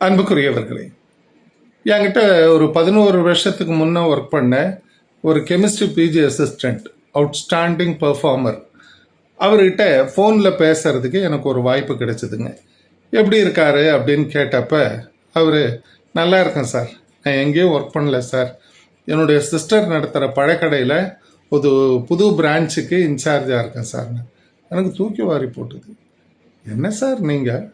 அன்புக்குரியவர்களே, என்கிட்ட ஒரு 11 வருஷத்துக்கு முன்னே ஒர்க் பண்ண ஒரு chemistry PG assistant, outstanding performer, அவர்கிட்ட ஃபோனில் பேசுறதுக்கு எனக்கு ஒரு வாய்ப்பு கிடைச்சிதுங்க. எப்படி இருக்காரு அப்படின்னு கேட்டப்ப அவர், நல்லா இருக்கேன் சார், நான் எங்கேயும் ஒர்க் பண்ணல சார், என்னுடைய சிஸ்டர் நடத்துகிற பழக்கடையில் ஒரு புது பிரான்ச்சுக்கு இன்சார்ஜாக இருக்கேன் சார். எனக்கு தூக்கி வாரி போட்டுது. என்ன சார் நீங்கள்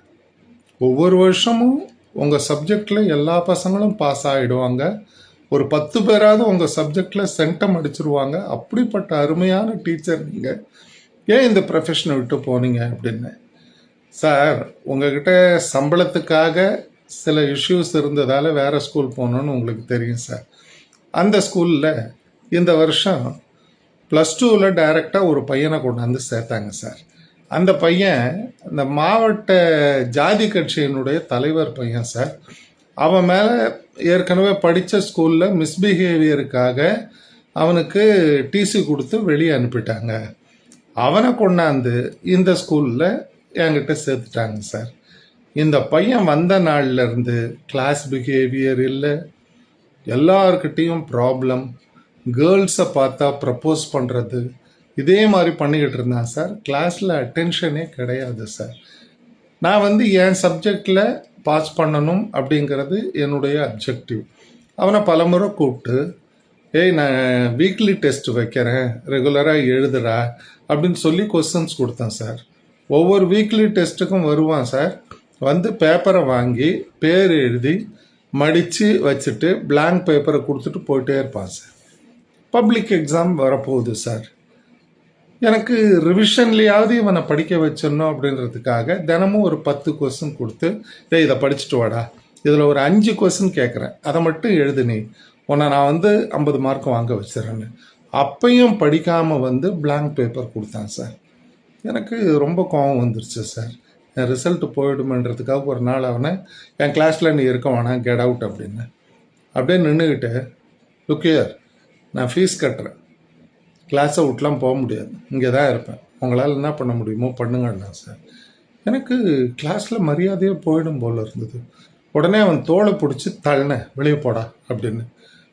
ஒவ்வொரு வருஷமும் உங்கள் சப்ஜெக்டில் எல்லா பசங்களும் பாஸ் ஆகிடுவாங்க, ஒரு 10 பேராவது உங்கள் சப்ஜெக்டில் சென்டம் அடிச்சிருவாங்க, அப்படிப்பட்ட அருமையான டீச்சர் நீங்கள், ஏன் இந்த ப்ரொஃபஷனை விட்டு போனீங்க அப்படின்னு. சார், உங்ககிட்ட சம்பளத்துக்காக சில இஷ்யூஸ் இருந்ததால் வேறு ஸ்கூல் போகணுன்னு உங்களுக்கு தெரியும் சார். அந்த ஸ்கூலில் இந்த வருஷம் +2ல் டைரெக்டாக ஒரு பையனை கொண்டாந்து சேர்த்தாங்க சார். அந்த பையன் இந்த மாவட்ட ஜாதி கட்சியினுடைய தலைவர் பையன் சார். அவன் மேலே ஏற்கனவே படித்த ஸ்கூலில் மிஸ்பிஹேவியருக்காக அவனுக்கு டிசி கொடுத்து வெளியே அனுப்பிட்டாங்க. அவனை கொண்டாந்து இந்த ஸ்கூலில் என்கிட்ட சேர்த்துட்டாங்க சார். இந்த பையன் வந்த நாள்லேருந்து கிளாஸ் பிஹேவியர் இல்லை, எல்லார்கிட்டேயும் ப்ராப்ளம், கேர்ள்ஸை பார்த்தா ப்ரப்போஸ் பண்ணுறது, இதே மாதிரி பண்ணிக்கிட்டு இருந்தான் சார். கிளாஸில் அட்டென்ஷனே கிடையாது சார். நான் என் சப்ஜெக்டில் பாஸ் பண்ணணும் அப்படிங்கிறது என்னுடைய அப்ஜெக்டிவ். அவனை பலமுறை கூப்பிட்டு, நான் வீக்லி டெஸ்ட் வைக்கிறேன், ரெகுலராக எழுதுறா அப்படின்னு சொல்லி கொஸ்டின்ஸ் கொடுத்தேன் சார். ஒவ்வொரு வீக்லி டெஸ்ட்டுக்கும் வருவான் சார். பேப்பரை வாங்கி பேர் எழுதி மடித்து வச்சுட்டு பிளாங்க் பேப்பரை கொடுத்துட்டு போயிட்டே இருப்பான் சார். பப்ளிக் எக்ஸாம் வரப்போகுது சார். எனக்கு ரிவிஷன்லேயாவது இவனை படிக்க வச்சிடணும் அப்படின்றதுக்காக தினமும் ஒரு 10 கொஸ்டின் கொடுத்து, இதை படிச்சுட்டு வாடா, இதில் ஒரு 5 கொஸ்டின் கேட்குறேன், அதை மட்டும் எழுது, நீ உன்னை நான் 50 மார்க் வாங்க வச்சிடறேன்னு. அப்பையும் படிக்காமல் பிளாங்க் பேப்பர் கொடுத்தான் சார். எனக்கு ரொம்ப கோபம் வந்துருச்சு சார். என் ரிசல்ட்டு போயிடுமென்றதுக்காக ஒரு நாள் அவனை, என் கிளாஸில் நீ இருக்க வேணாம், கெட் அவுட் அப்படின்னு. அப்படியே நின்றுக்கிட்டு, லுக்கியர், நான் ஃபீஸ் கட்டுறேன், கிளாஸை விட்டுலாம் போக முடியாது, இங்கே தான் இருப்பேன், உங்களால் என்ன பண்ண முடியுமோ பண்ணுங்கண்ணா சார். எனக்கு கிளாஸில் மரியாதையே போயிடும் போல் இருந்தது. உடனே அவன் தோலை பிடிச்சி தள்ளினேன், வெளியே போடா அப்படின்னு.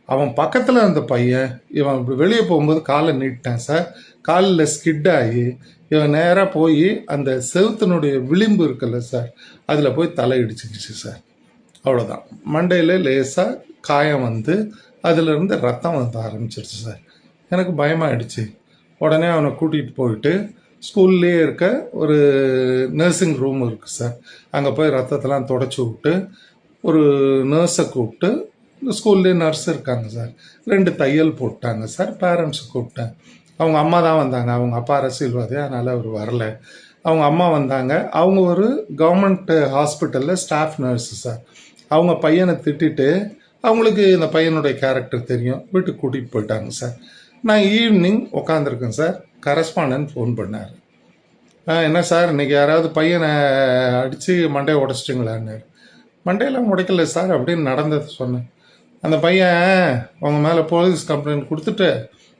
அவன் பக்கத்தில் இருந்த பையன், இவன் வெளியே போகும்போது காலை நீட்டான் சார். காலில் ஸ்கிட் ஆகி இவன் நேராக போய் அந்த செவுத்தினுடைய விளிம்பு இருக்குல்ல சார், அதில் போய் தலை இடிச்சிக்கிச்சு சார். அவ்வளோதான், மண்டையில் லேசாக காயம் அதிலிருந்து ரத்தம் ஆரம்பிச்சிருச்சு சார். எனக்கு பயமாகிடுச்சு. உடனே அவனை கூட்டிகிட்டு போயிட்டு ஸ்கூல்லே இருக்க ஒரு நர்சிங் ரூம் இருக்குது சார், அங்கே போய் ரத்தத்தெல்லாம் தொடச்சி விட்டு ஒரு நர்ஸை கூப்பிட்டு, இந்த ஸ்கூல்லே நர்ஸ் இருக்காங்க சார், 2 தையல் போட்டாங்க சார். பேரண்ட்ஸை கூப்பிட்டேன். அவங்க அம்மா தான் வந்தாங்க, அவங்க அப்பா அரசியல்வாதி, அதனால் அவர் வரல. அவங்க அம்மா வந்தாங்க. அவங்க ஒரு கவர்மெண்ட் ஹாஸ்பிட்டலில் ஸ்டாஃப் நர்ஸு சார். அவங்க பையனை திட்டிட்டு, அவங்களுக்கு இந்த பையனுடைய கேரக்டர் தெரியும், வீட்டுக்கு கூட்டிகிட்டு போயிட்டாங்க சார். நான் ஈவினிங் உட்காந்துருக்கேன் சார். கரஸ்பாண்டன்ட் ஃபோன் பண்ணார். என்ன சார், இன்றைக்கி யாராவது பையனை அடித்து மண்டையை உடச்சிட்டிங்களான்னு. மண்டையெல்லாம் உடைக்கல சார் அப்படின்னு நடந்தது சொன்னேன். அந்த பையன் அவங்க மேலே போலீஸ் கம்ப்ளைண்ட் கொடுத்துட்டு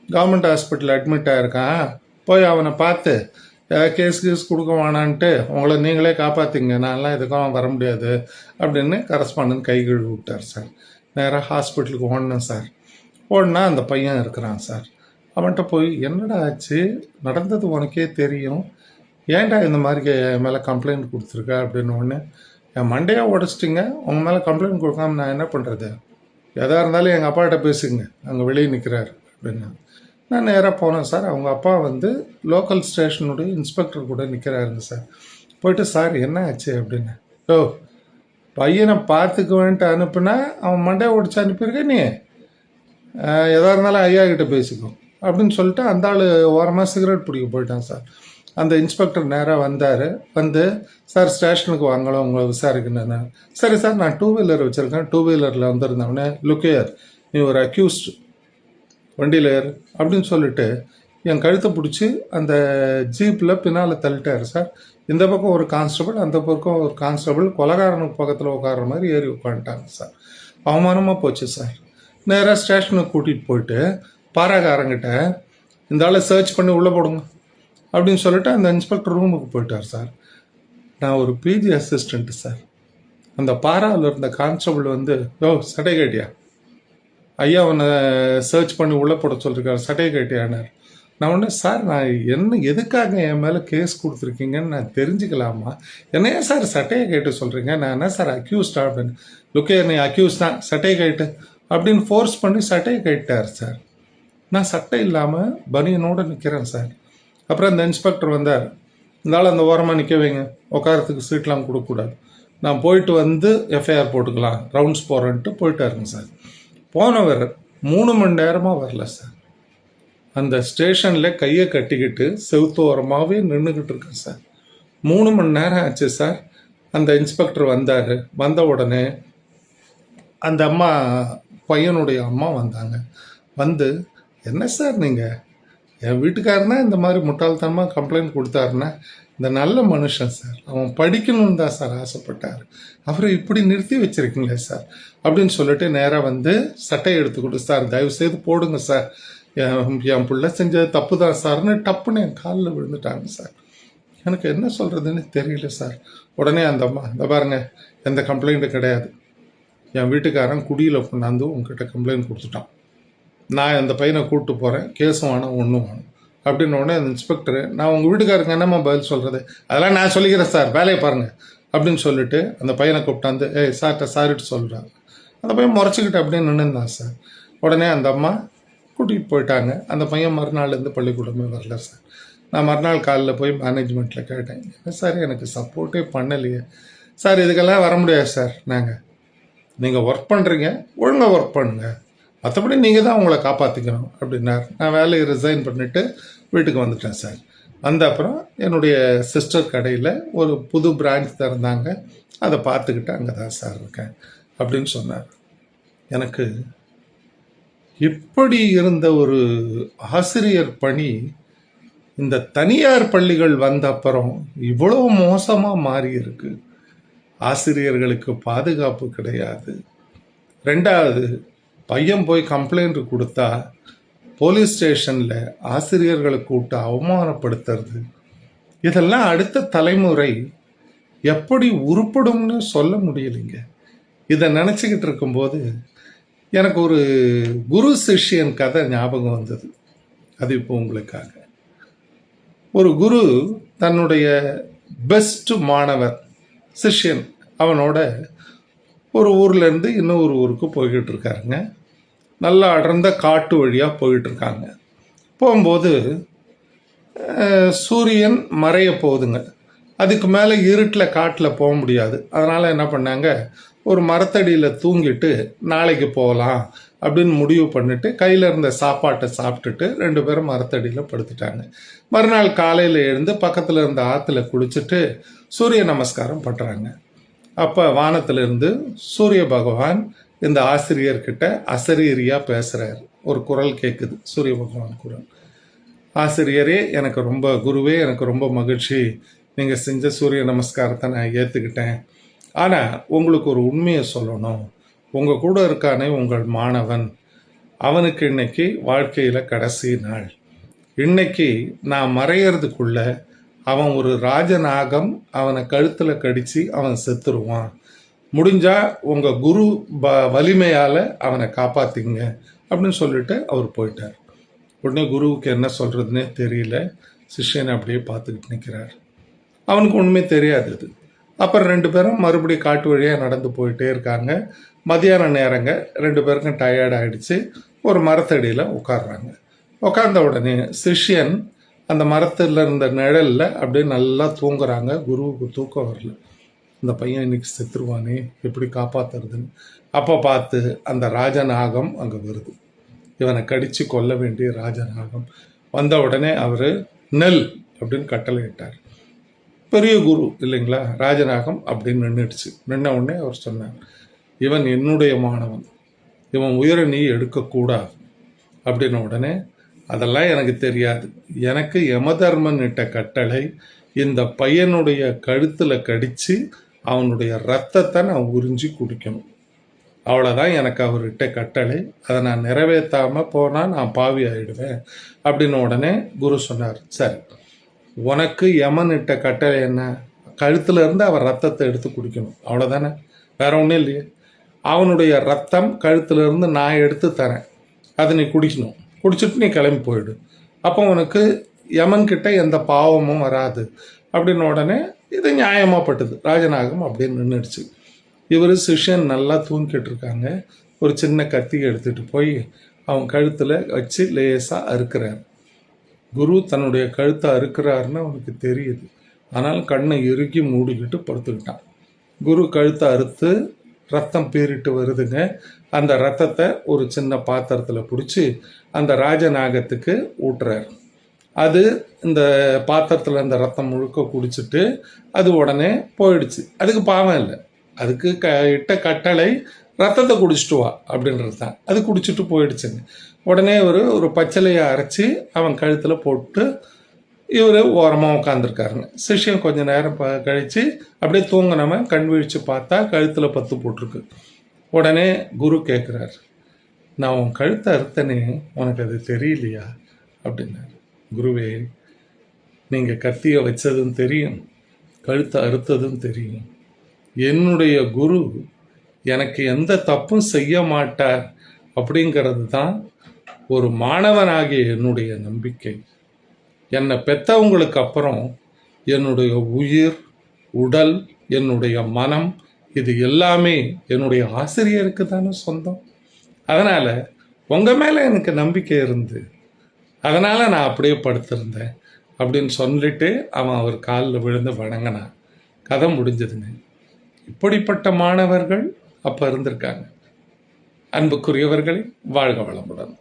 கவர்மெண்ட் ஹாஸ்பிட்டலில் அட்மிட் ஆகிருக்கான், போய் அவனை பார்த்து கேஸ் கொடுக்க வேணான்ட்டு உங்களை நீங்களே காப்பாற்றிங்க, நான்லாம் இதுக்கும் வர முடியாது அப்படின்னு கரஸ்பாண்டன்ட் கை கழுவி விட்டார் சார். நேராக ஹாஸ்பிட்டலுக்கு ஓடினேன் சார். ஓடினா அந்த பையன் இருக்கிறான் சார். அவன்கிட்ட போய், என்னடா ஆச்சு, நடந்தது உனக்கே தெரியும், ஏன்டா இந்த மாதிரி மேலே கம்ப்ளைண்ட் கொடுத்துருக்க அப்படின்னு. ஒன்று, என் மண்டையாக உடச்சிட்டிங்க, உங்கள் மேலே கம்ப்ளைண்ட் கொடுக்காம நான் என்ன பண்ணுறது, எதாக இருந்தாலும் எங்கள் அப்பாட்ட பேசுங்க, அங்கே வெளியே நிற்கிறாரு அப்படின்னா. நான் நேராக போனேன் சார். அவங்க அப்பா லோக்கல் ஸ்டேஷனுடைய இன்ஸ்பெக்டர் கூட நிற்கிறாருங்க சார். போயிட்டு, சார் என்ன ஆச்சு அப்படின்னு. பையனை பார்த்துக்குவேன்ட்டு அனுப்புனா அவன் மண்டையை உடச்சி அனுப்பியிருக்க, நீ எதாக இருந்தாலும் ஐயா கிட்ட பேசிக்கோ அப்படின்னு சொல்லிட்டு அந்த ஆள் ஓரமாக சிகரெட் பிடிக்க போயிட்டான் சார். அந்த இன்ஸ்பெக்டர் நேராக வந்தார். சார் ஸ்டேஷனுக்கு வாங்கலாம் உங்களை விசாரிக்கணும். சரி சார், நான் 2 வீலர் வச்சுருக்கேன், 2 வீலரில் வந்திருந்தவனே, லுக்கியர், நீ ஒரு அக்யூஸ்ட், வண்டியில் ஏறு அப்படின்னு சொல்லிட்டு என் கழுத்தை பிடிச்சி அந்த ஜீப்பில் பின்னால் தள்ளிட்டார் சார். இந்த பக்கம் ஒரு கான்ஸ்டபிள், அந்த பக்கம் ஒரு கான்ஸ்டபிள், கொலகாரனுக்கு பக்கத்தில் உட்கார்ற மாதிரி ஏறி உட்காந்துட்டாங்க சார். அவமானமாக போச்சு சார். நேராக ஸ்டேஷனுக்கு கூட்டிகிட்டு போயிட்டு பாராகாரங்கிட்ட, இந்த ஆளை சர்ச் பண்ணி உள்ளே போடுங்க அப்படின்னு சொல்லிட்டு அந்த இன்ஸ்பெக்டர் ரூமுக்கு போயிட்டார் சார். நான் ஒரு பிஜி அசிஸ்டண்ட்டு சார். அந்த பாராவில் இருந்த கான்ஸ்டபிள் வந்து, யோ சட்டை கேட்டியா, ஐயா உன்னை சர்ச் பண்ணி உள்ளே போட சொல்லியிருக்காரு, சட்டையை கேட்டியானார். நான் ஒன்று, சார் நான் என்ன எதுக்காக என் மேலே கேஸ் கொடுத்துருக்கீங்கன்னு நான் தெரிஞ்சுக்கலாமா, என்ன ஏன் சார் சட்டையை கேட்டு சொல்கிறீங்க, நான் என்ன சார் அக்யூஸ்டா அப்படின்னு. லுக்கே நீ அக்யூஸ் தான், சட்டையை கேட்டு அப்படின்னு ஃபோர்ஸ் பண்ணி சட்டையை கேட்டார் சார். நான் சட்டை இல்லாமல் பனியனோடு நிற்கிறேன் சார். அப்புறம் அந்த இன்ஸ்பெக்டர் வந்தார், இருந்தாலும் அந்த ஓரமாக நிற்க வைங்க, உட்காரத்துக்கு சீட்லாம் கொடுக்கக்கூடாது, நான் போயிட்டு வந்து எஃப்ஐஆர் போட்டுக்கலாம், ரவுண்ட்ஸ் போகிறேன்ட்டு போயிட்டாருங்க சார். போனவர் 3 மணி நேரமாக வரல சார். அந்த ஸ்டேஷனில் கையை கட்டிக்கிட்டு செவுத்தோரமாகவே நின்றுக்கிட்டு இருக்கேன் சார். 3 மணி நேரம் ஆச்சு சார். அந்த இன்ஸ்பெக்டர் வந்தார். வந்த உடனே அந்த அம்மா, பையனுடைய அம்மா வந்தாங்க. வந்து, என்ன சார் நீங்கள், என் வீட்டுக்காரனா இந்த மாதிரி முட்டாள்தனமாக கம்ப்ளைண்ட் கொடுத்தாருன்னா, இந்த நல்ல மனுஷன் சார், அவன் படிக்கணும்னு தான் சார் ஆசைப்பட்டார், அவரை இப்படி நிறுத்தி வச்சிருக்கீங்களே சார் அப்படின்னு சொல்லிட்டு நேராக வந்து சட்டையை எடுத்து கொடு, சார் தயவுசெய்து போடுங்க சார், என் பிள்ளை செஞ்சது தப்பு தான் சார்னு டப்புன்னு என் காலில் விழுந்துட்டாங்க சார். எனக்கு என்ன சொல்கிறதுன்னு தெரியல சார். உடனே அந்த அம்மா, இந்த பாருங்க, எந்த கம்ப்ளைண்ட்டும் கிடையாது, என் வீட்டுக்காரன் குடியில் கொண்டாந்து உங்ககிட்ட கம்ப்ளைண்ட் கொடுத்துட்டான், நான் அந்த பையனை கூப்பிட்டு போகிறேன், கேஸும் வேணும் ஒன்றும் வேணும் அப்படின்னு. உடனே அந்த இன்ஸ்பெக்டரு, நான் உங்கள் வீட்டுக்காரருக்கு என்னம்மா பதில் சொல்கிறது, அதெல்லாம் நான் சொல்லிக்கிறேன் சார், வேலையை பாருங்கள் அப்படின்னு சொல்லிட்டு அந்த பையனை கூப்பிட்டாந்து, சார்கிட்ட சாரிட்டு சொல்கிறாங்க. அந்த பையன் முறைச்சிக்கிட்டு அப்படியே நின்றுந்தான் சார். உடனே அந்த அம்மா கூட்டிகிட்டு போயிட்டாங்க. அந்த பையன் மறுநாள்லேருந்து பள்ளிக்கூடமே வரல சார். நான் மறுநாள் காலையில் போய் மேனேஜ்மெண்ட்டில் கேட்டேன், என்ன சார் எனக்கு சப்போர்ட்டே பண்ணலையே சார், இதுக்கெல்லாம் வர முடியாது சார், நீங்கள் ஒர்க் பண்ணுறீங்க, ஒழுங்காக ஒர்க் பண்ணுங்க, மற்றபடி நீங்கள் தான் உங்களை காப்பாற்றிக்கணும் அப்படின்னார். நான் வேலையை ரிசைன் பண்ணிவிட்டு வீட்டுக்கு வந்துட்டேன் சார். வந்த அப்புறம் என்னுடைய சிஸ்டர் கடையில் ஒரு புது பிரான்ச் திறந்தாங்க, அதை பார்த்துக்கிட்டு அங்கே தான் சார் இருக்கேன் அப்படின்னு சொன்னார். எனக்கு இப்படி இருந்த ஒரு ஆசிரியர் பணி இந்த தனியார் பள்ளிகள் வந்த அப்புறம் இவ்வளோ மோசமாக மாறி இருக்கு. ஆசிரியர்களுக்கு பாதுகாப்பு கிடையாது. 2வது, பையன் போய் கம்ப்ளைண்ட் கொடுத்தா போலீஸ் ஸ்டேஷனில் ஆசிரியர்களை கூப்பிட்டு அவமானப்படுத்துறது, இதெல்லாம் அடுத்த தலைமுறை எப்படி உருப்படும்னு சொல்ல முடியலைங்க. இதை நினச்சிக்கிட்டு இருக்கும்போது எனக்கு ஒரு குரு சிஷ்யன் கதை ஞாபகம் வந்தது. அது இப்போ உங்களுக்காக. ஒரு குரு தன்னுடைய பெஸ்ட் மாணவர் சிஷ்யன் அவனோட ஒரு ஊர்லேருந்து இன்னொரு ஊருக்கு போய்கிட்டு இருக்காருங்க. நல்லா அடர்ந்த காட்டு வழியாக போயிட்டுருக்காங்க. போகும்போது சூரியன் மறைய போகுதுங்க. அதுக்கு மேலே இருட்டில் காட்டில் போக முடியாது. அதனால் என்ன பண்ணாங்க, ஒரு மரத்தடியில் தூங்கிட்டு நாளைக்கு போகலாம் அப்படின்னு முடிவு பண்ணிட்டு கையில் இருந்த சாப்பாட்டை சாப்பிட்டுட்டு 2 பேரும் மரத்தடியில் படுத்துட்டாங்க. மறுநாள் காலையில் எழுந்து பக்கத்தில் இருந்த ஆற்றுல குளிச்சுட்டு சூரிய நமஸ்காரம் பண்ணுறாங்க. அப்போ வானத்திலிருந்து சூரிய பகவான் இந்த ஆசிரியர்கிட்ட அசரீரியாக பேசுகிறார். ஒரு குரல் கேட்குது, சூரிய பகவான் குரல். ஆசிரியரே, எனக்கு ரொம்ப, குருவே எனக்கு ரொம்ப மகிழ்ச்சி, நீங்கள் செஞ்ச சூரிய நமஸ்காரத்தை நான் ஏற்றுக்கிட்டேன். ஆனால் உங்களுக்கு ஒரு உண்மையை சொல்லணும், உங்கள் கூட இருக்கானே உங்கள் மாணவன், அவனுக்கு இன்னைக்கு வாழ்க்கையில் கடைசி நாள். இன்னைக்கு நான் மறையிறதுக்குள்ள அவன் ஒரு ராஜநாகம் அவனை கழுத்தில் கடித்து அவன் செத்துருவான். முடிஞ்சால் உங்கள் குரு வலிமையால் அவனை காப்பாற்றிங்க அப்படின்னு சொல்லிட்டு அவர் போயிட்டார். உடனே குருவுக்கு என்ன சொல்கிறதுனே தெரியல. சிஷ்யனை அப்படியே பார்த்துக்கிட்டு நிற்கிறார். அவனுக்கு ஒன்றுமே தெரியாது. அது அப்புறம் 2 பேரும் மறுபடியும் காட்டு வழியாக நடந்து போயிட்டே இருக்காங்க. மதியான நேரங்க, 2 பேருக்கும் டயர்ட் ஆகிடுச்சு. ஒரு மரத்தடியில் உட்காடுறாங்க. உட்கார்ந்த உடனே சிஷ்யன் அந்த மரத்தில் இருந்த நிழலில் அப்படியே நல்லா தூங்குறாங்க. குருவுக்கு தூக்கம் வரல. இந்த பையன் இன்னைக்கு செத்துருவானே, எப்படி காப்பாற்றுறதுன்னு. அப்போ பார்த்து அந்த ராஜநாகம் அங்கே வருது. இவனை கடித்து கொல்ல வேண்டிய ராஜநாகம் வந்த உடனே அவர் நெல் அப்படின்னு கட்டளையிட்டார். பெரிய குரு இல்லைங்களா, ராஜநாகம் அப்படின்னு நின்றுடுச்சு. நின்ன உடனே அவர் சொன்னார், இவன் என்னுடைய மாணவன், இவன் உயிரை நீ எடுக்கக்கூடாது அப்படின்ன உடனே, அதெல்லாம் எனக்கு தெரியாது, எனக்கு யமதர்மன் இட்ட கட்டளை இந்த பையனுடைய கழுத்தில் கடித்து அவனுடைய ரத்தத்தை நான் உறிஞ்சி குடிக்கணும், அவ்வளோதான் எனக்கு அவர் இட்ட கட்டளை, அதை நான் நிறைவேற்றாமல் போனால் நான் பாவி ஆகிடுவேன் அப்படின்னு உடனே குரு சொன்னார், சரி உனக்கு யமன் இட்ட கட்டளை என்ன, கழுத்தில் இருந்து அவர் ரத்தத்தை எடுத்து குடிக்கணும், அவ்வளோதானே, வேற ஒன்றும் இல்லையே. அவனுடைய ரத்தம் கழுத்துலேருந்து நான் எடுத்து தரேன், அதை நீ குடிக்கணும், குடிச்சிட்டு நீ கிளம்பி போயிடு, அப்போ உனக்கு யமன்கிட்ட எந்த பாவமும் வராது அப்படின்னு உடனே இது நியாயமாகப்பட்டது. ராஜநாகம் அப்படியே நின்றுடுச்சு. இவர் சிஷ்யன் நல்லா தூங்கிட்டு இருக்காங்க. ஒரு சின்ன கத்தி எடுத்துகிட்டு போய் அவன் கழுத்தில் வச்சு லேசாக அறுக்கிறார். குரு தன்னுடைய கழுத்தை அறுக்கிறாருன்னு அவனுக்கு தெரியுது. ஆனால் கண்ணை இறுக்கி மூடிக்கிட்டு படுத்துக்கிட்டான். குரு கழுத்தை அறுத்து ரத்தம் பீறிட்டு வருதுங்க. அந்த ரத்தத்தை ஒரு சின்ன பாத்திரத்தில் பிடிச்சி அந்த ராஜநாகத்துக்கு ஊட்டுறார். அது இந்த பாத்திரத்தில் அந்த ரத்தம் முழுக்க குடிச்சிட்டு அது உடனே போயிடுச்சு. அதுக்கு பாவம் இல்லை, அதுக்கு இட்ட கட்டளை ரத்தத்தை குடிச்சிட்டு வா அப்படின்றது தான். அது குடிச்சிட்டு போயிடுச்சுங்க. உடனே ஒரு பச்சிலையை அரைச்சி அவன் கழுத்தில் போட்டு இவர் ஓரமாக உட்காந்துருக்காருங்க. சிஷ்யன் கொஞ்சம் நேரம் கழித்து அப்படியே தூங்கினவன் கண் வீழ்ச்சி பார்த்தா கழுத்தில் பத்து போட்டிருக்கு. உடனே குரு கேட்குறார், நான் உன் கழுத்தை அறுத்தனே, உனக்கு அது தெரியலையா அப்படின்னாரு. குருவே, நீங்கள் கத்தியை வச்சதும் தெரியும், கழுத்தை அறுத்ததும் தெரியும். என்னுடைய குரு எனக்கு எந்த தப்பும் செய்ய மாட்டார் அப்படிங்கிறது தான் ஒரு மாணவனாகிய என்னுடைய நம்பிக்கை. என்னை பெற்றவங்களுக்கு அப்புறம் என்னுடைய உயிர், உடல், என்னுடைய மனம், இது எல்லாமே என்னுடைய ஆசிரியருக்கு தானே சொந்தம். அதனால் உங்கள் மேலே எனக்கு நம்பிக்கை இருந்து அதனால் நான் அப்படியே படுத்திருந்தேன் அப்படின்னு சொல்லிட்டு அவன் அவர் காலில் விழுந்து வணங்கினான். கதை முடிஞ்சதுங்க. இப்படிப்பட்ட மாணவர்கள் அப்போ இருந்திருக்காங்க. அன்புக்குரியவர்களே, வாழ்க வளமுடன்.